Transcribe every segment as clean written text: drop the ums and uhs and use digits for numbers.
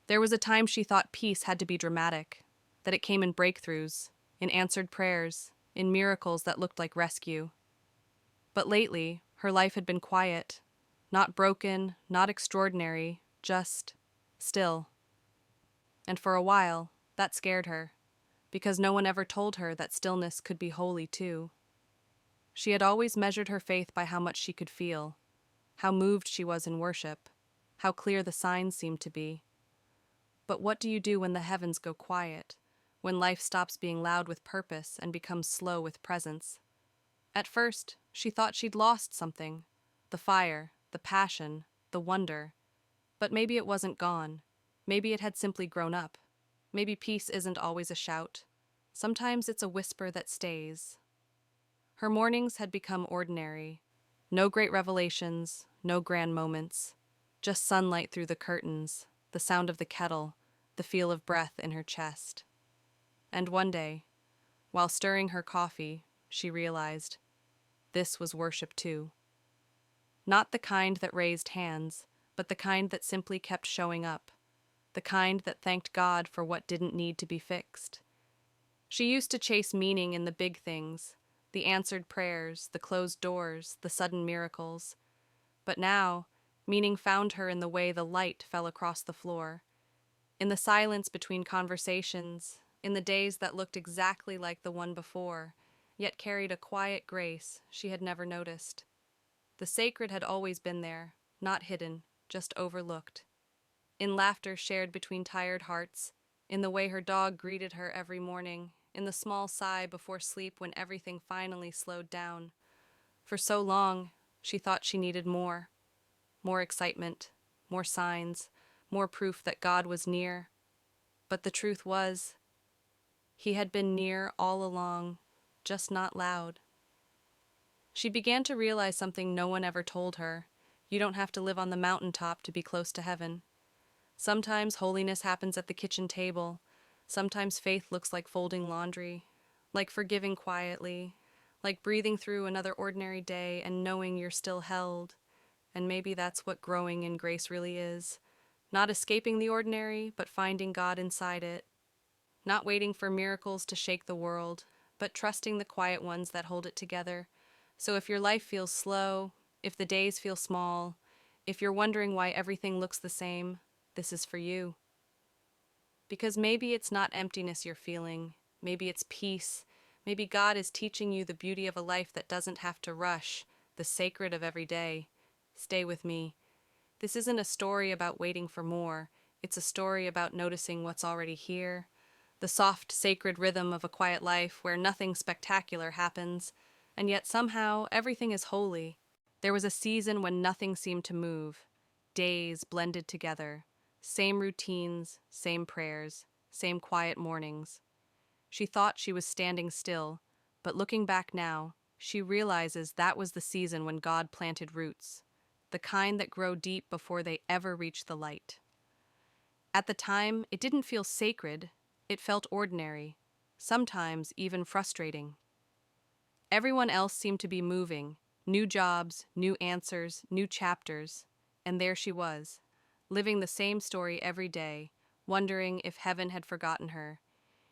There was a time she thought peace had to be dramatic, that it came in breakthroughs, in answered prayers, in miracles that looked like rescue. But lately, her life had been quiet, not broken, not extraordinary, just still. And for a while, that scared her, because no one ever told her that stillness could be holy too. She had always measured her faith by how much she could feel, how moved she was in worship, how clear the signs seemed to be. But what do you do when the heavens go quiet, when life stops being loud with purpose and becomes slow with presence? At first, she thought she'd lost something, the fire, the passion, the wonder. But maybe it wasn't gone. Maybe it had simply grown up. Maybe peace isn't always a shout. Sometimes it's a whisper that stays. Her mornings had become ordinary. No great revelations, no grand moments. Just sunlight through the curtains, the sound of the kettle, the feel of breath in her chest. And one day, while stirring her coffee, she realized this was worship too. Not the kind that raised hands, but the kind that simply kept showing up. The kind that thanked God for what didn't need to be fixed. She used to chase meaning in the big things, the answered prayers, the closed doors, the sudden miracles. But now, meaning found her in the way the light fell across the floor, in the silence between conversations, in the days that looked exactly like the one before, yet carried a quiet grace she had never noticed. The sacred had always been there, not hidden, just overlooked. In laughter shared between tired hearts, in the way her dog greeted her every morning, in the small sigh before sleep when everything finally slowed down. For so long, she thought she needed more. More excitement, more signs, more proof that God was near. But the truth was, He had been near all along, just not loud. She began to realize something no one ever told her. You don't have to live on the mountaintop to be close to heaven. Sometimes holiness happens at the kitchen table. Sometimes faith looks like folding laundry, like forgiving quietly, like breathing through another ordinary day and knowing you're still held. And maybe that's what growing in grace really is. Not escaping the ordinary, but finding God inside it. Not waiting for miracles to shake the world, but trusting the quiet ones that hold it together. So if your life feels slow, if the days feel small, if you're wondering why everything looks the same, this is for you. Because maybe it's not emptiness you're feeling, maybe it's peace, maybe God is teaching you the beauty of a life that doesn't have to rush, the sacred of every day. Stay with me. This isn't a story about waiting for more, it's a story about noticing what's already here, the soft, sacred rhythm of a quiet life where nothing spectacular happens, and yet somehow everything is holy. There was a season when nothing seemed to move. Days blended together. Same routines, same prayers, same quiet mornings. She thought she was standing still, but looking back now, she realizes that was the season when God planted roots, the kind that grow deep before they ever reach the light. At the time, it didn't feel sacred, it felt ordinary, sometimes even frustrating. Everyone else seemed to be moving, new jobs, new answers, new chapters, and there she was, living the same story every day, wondering if heaven had forgotten her.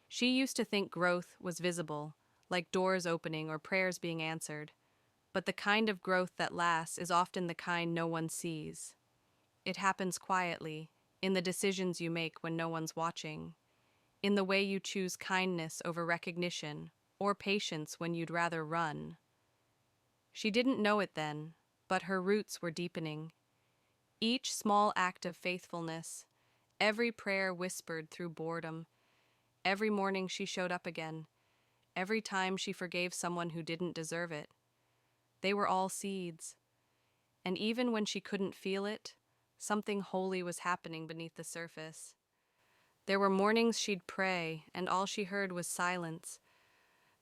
She used to think growth was visible, like doors opening or prayers being answered, but the kind of growth that lasts is often the kind no one sees. It happens quietly, in the decisions you make when no one's watching, in the way you choose kindness over recognition, or patience when you'd rather run. She didn't know it then, but her roots were deepening. Each small act of faithfulness, every prayer whispered through boredom, every morning she showed up again, every time she forgave someone who didn't deserve it. They were all seeds. And even when she couldn't feel it, something holy was happening beneath the surface. There were mornings she'd pray, and all she heard was silence.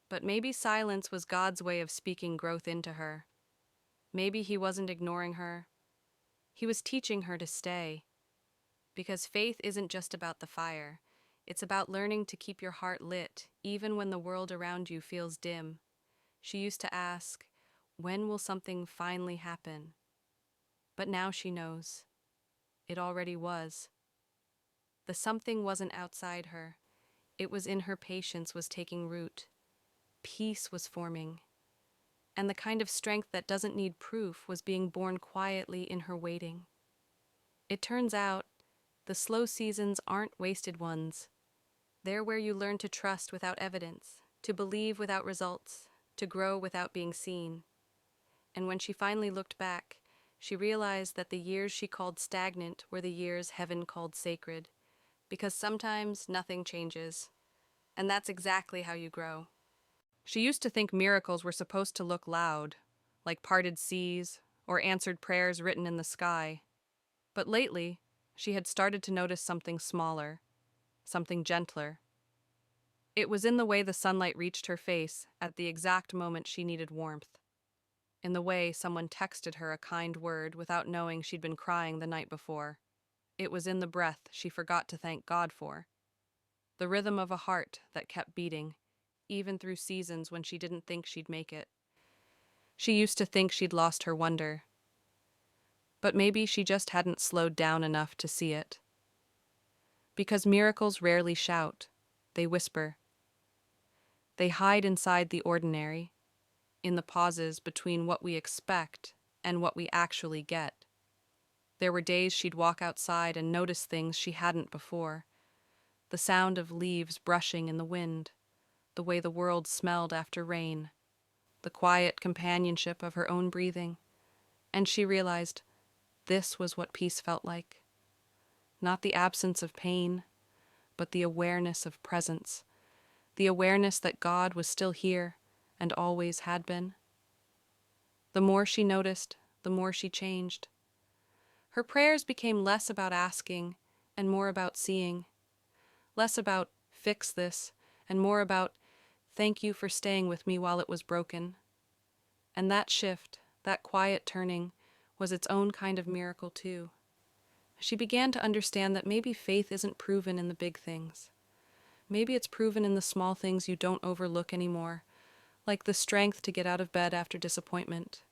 But maybe silence was God's way of speaking growth into her. Maybe He wasn't ignoring her. He was teaching her to stay. Because faith isn't just about the fire. It's about learning to keep your heart lit, even when the world around you feels dim. She used to ask, when will something finally happen? But now she knows. It already was. The something wasn't outside her. It was in her patience was taking root. Peace was forming. And the kind of strength that doesn't need proof was being born quietly in her waiting. It turns out, the slow seasons aren't wasted ones. They're where you learn to trust without evidence, to believe without results, to grow without being seen. And when she finally looked back, she realized that the years she called stagnant were the years heaven called sacred, because sometimes nothing changes. And that's exactly how you grow. She used to think miracles were supposed to look loud, like parted seas or answered prayers written in the sky. But lately, she had started to notice something smaller, something gentler. It was in the way the sunlight reached her face at the exact moment she needed warmth, in the way someone texted her a kind word without knowing she'd been crying the night before. It was in the breath she forgot to thank God for, the rhythm of a heart that kept beating, even through seasons when she didn't think she'd make it. She used to think she'd lost her wonder, but maybe she just hadn't slowed down enough to see it. Because miracles rarely shout, they whisper. They hide inside the ordinary, in the pauses between what we expect and what we actually get. There were days she'd walk outside and notice things she hadn't before. The sound of leaves brushing in the wind, the way the world smelled after rain, the quiet companionship of her own breathing. And she realized this was what peace felt like. Not the absence of pain, but the awareness of presence, the awareness that God was still here and always had been. The more she noticed, the more she changed. Her prayers became less about asking and more about seeing, less about fix this and more about thank you for staying with me while it was broken. And that shift, that quiet turning, was its own kind of miracle too. She began to understand that maybe faith isn't proven in the big things. Maybe it's proven in the small things you don't overlook anymore, like the strength to get out of bed after disappointment,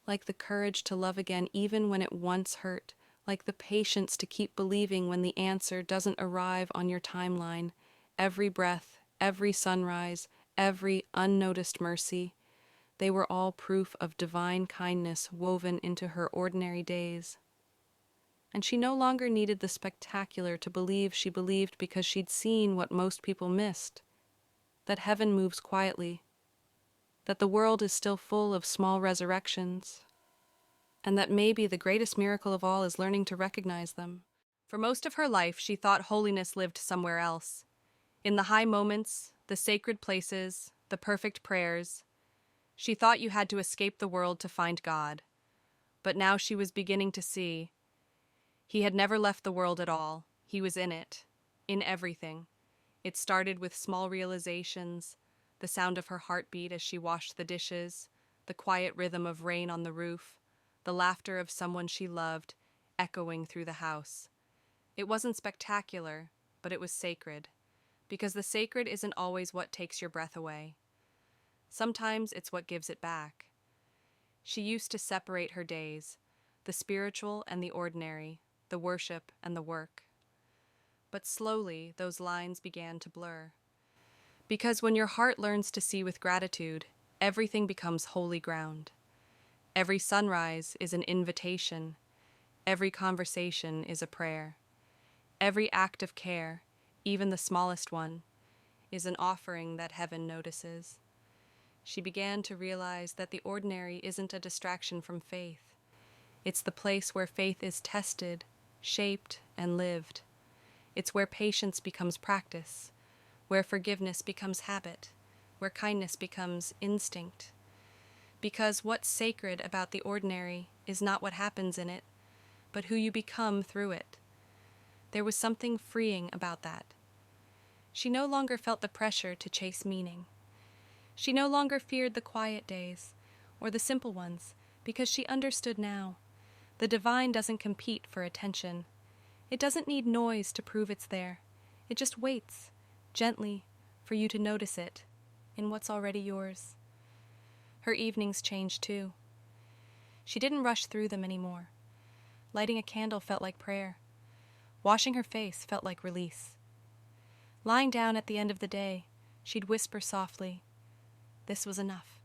like the courage to love again even when it once hurt, like the patience to keep believing when the answer doesn't arrive on your timeline. Every breath, every sunrise, every unnoticed mercy, they were all proof of divine kindness woven into her ordinary days. And she no longer needed the spectacular to believe she believed because she'd seen what most people missed, that heaven moves quietly, that the world is still full of small resurrections, and that maybe the greatest miracle of all is learning to recognize them. For most of her life, she thought holiness lived somewhere else. In the high moments, the sacred places, the perfect prayers, she thought you had to escape the world to find God. But now she was beginning to see He had never left the world at all. He was in it, in everything. It started with small realizations, the sound of her heartbeat as she washed the dishes, the quiet rhythm of rain on the roof, the laughter of someone she loved, echoing through the house. It wasn't spectacular, but it was sacred, because the sacred isn't always what takes your breath away. Sometimes it's what gives it back. She used to separate her days, the spiritual and the ordinary, the worship and the work. But slowly, those lines began to blur. Because when your heart learns to see with gratitude, everything becomes holy ground. Every sunrise is an invitation. Every conversation is a prayer. Every act of care, even the smallest one, is an offering that heaven notices. She began to realize that the ordinary isn't a distraction from faith. It's the place where faith is tested, shaped, and lived. It's where patience becomes practice, where forgiveness becomes habit, where kindness becomes instinct. Because what's sacred about the ordinary is not what happens in it, but who you become through it. There was something freeing about that. She no longer felt the pressure to chase meaning. She no longer feared the quiet days, or the simple ones, because she understood now. The divine doesn't compete for attention. It doesn't need noise to prove it's there. It just waits, gently, for you to notice it, in what's already yours. Her evenings changed too. She didn't rush through them anymore. Lighting a candle felt like prayer. Washing her face felt like release. Lying down at the end of the day, she'd whisper softly, "This was enough.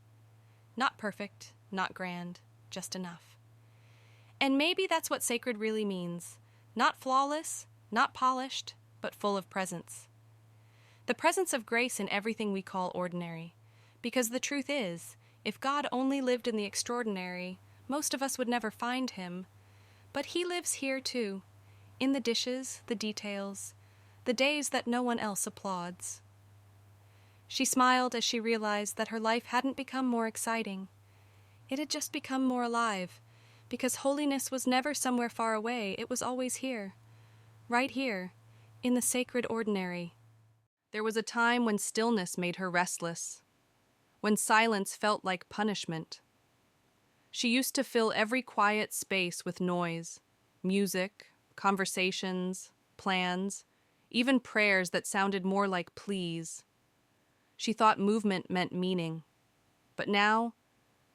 Not perfect, not grand, just enough." And maybe that's what sacred really means. Not flawless, not polished, but full of presence. The presence of grace in everything we call ordinary. Because the truth is, if God only lived in the extraordinary, most of us would never find him. But he lives here too, in the dishes, the details, the days that no one else applauds. She smiled as she realized that her life hadn't become more exciting. It had just become more alive, because holiness was never somewhere far away, it was always here. Right here, in the sacred ordinary. There was a time when stillness made her restless, when silence felt like punishment. She used to fill every quiet space with noise, music, conversations, plans, even prayers that sounded more like pleas. She thought movement meant meaning, but now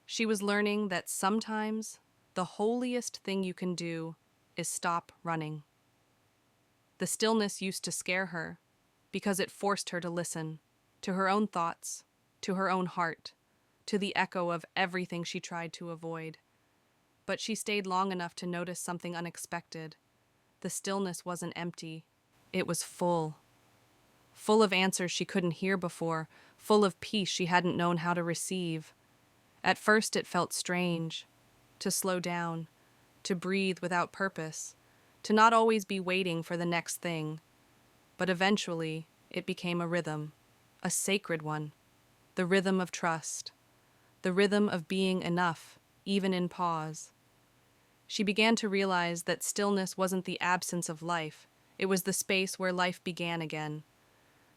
she was learning that sometimes the holiest thing you can do is stop running. The stillness used to scare her because it forced her to listen to her own thoughts, to her own heart, to the echo of everything she tried to avoid. But she stayed long enough to notice something unexpected. The stillness wasn't empty, it was full. Full of answers she couldn't hear before, full of peace she hadn't known how to receive. At first it felt strange, to slow down, to breathe without purpose, to not always be waiting for the next thing. But eventually it became a rhythm, a sacred one, the rhythm of trust, the rhythm of being enough, even in pause. She began to realize that stillness wasn't the absence of life, it was the space where life began again.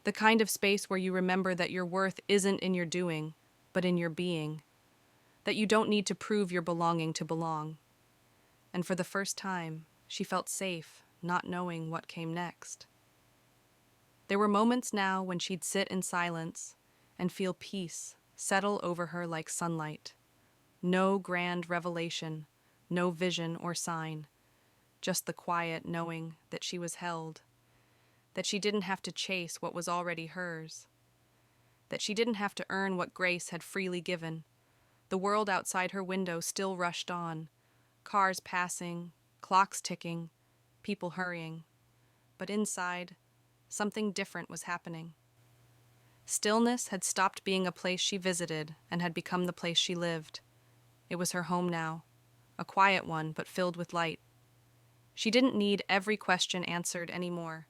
The kind of space where you remember that your worth isn't in your doing, but in your being. That you don't need to prove your belonging to belong. And for the first time, she felt safe, not knowing what came next. There were moments now when she'd sit in silence and feel peace settle over her like sunlight. No grand revelation, no vision or sign, just the quiet knowing that she was held, that she didn't have to chase what was already hers, that she didn't have to earn what grace had freely given. The world outside her window still rushed on, cars passing, clocks ticking, people hurrying. But inside, something different was happening. Stillness had stopped being a place she visited and had become the place she lived. It was her home now, a quiet one but filled with light. She didn't need every question answered anymore,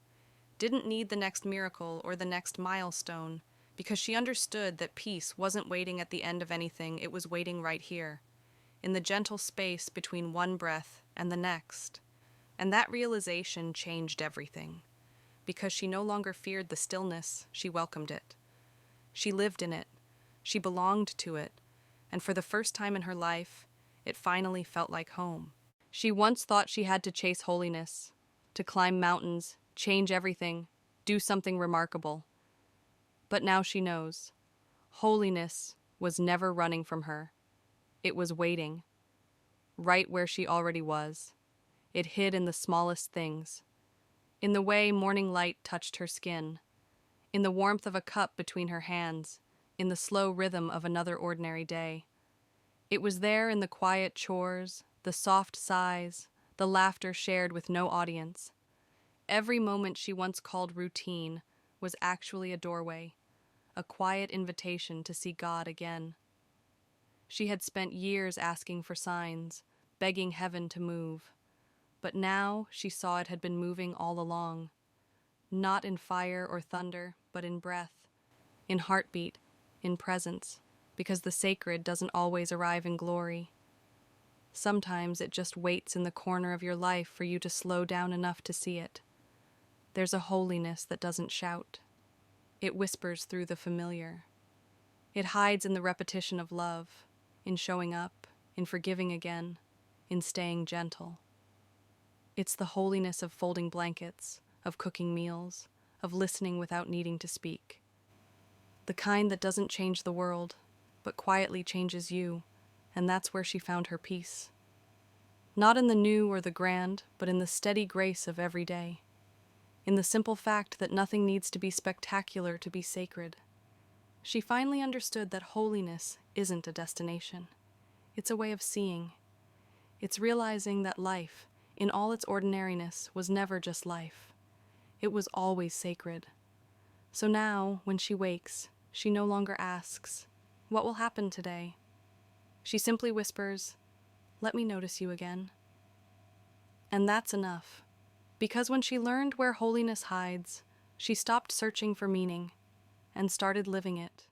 didn't need the next miracle or the next milestone, because she understood that peace wasn't waiting at the end of anything, it was waiting right here, in the gentle space between one breath and the next. And that realization changed everything, because she no longer feared the stillness, she welcomed it. She lived in it, she belonged to it, and for the first time in her life, it finally felt like home. She once thought she had to chase holiness, to climb mountains, change everything, do something remarkable. But now she knows. Holiness was never running from her. It was waiting, right where she already was. It hid in the smallest things, in the way morning light touched her skin, in the warmth of a cup between her hands, in the slow rhythm of another ordinary day. It was there in the quiet chores, the soft sighs, the laughter shared with no audience. Every moment she once called routine was actually a doorway, a quiet invitation to see God again. She had spent years asking for signs, begging heaven to move. But now she saw it had been moving all along. Not in fire or thunder, but in breath, in heartbeat, in presence, because the sacred doesn't always arrive in glory. Sometimes it just waits in the corner of your life for you to slow down enough to see it. There's a holiness that doesn't shout. It whispers through the familiar. It hides in the repetition of love, in showing up, in forgiving again, in staying gentle. It's the holiness of folding blankets, of cooking meals, of listening without needing to speak. The kind that doesn't change the world, but quietly changes you, and that's where she found her peace. Not in the new or the grand, but in the steady grace of every day. in the simple fact that nothing needs to be spectacular to be sacred. She finally understood that holiness isn't a destination. It's a way of seeing. It's realizing that life, in all its ordinariness, was never just life. It was always sacred. So now, when she wakes, she no longer asks, "What will happen today?" She simply whispers, "Let me notice you again." And that's enough. Because when she learned where holiness hides, she stopped searching for meaning and started living it.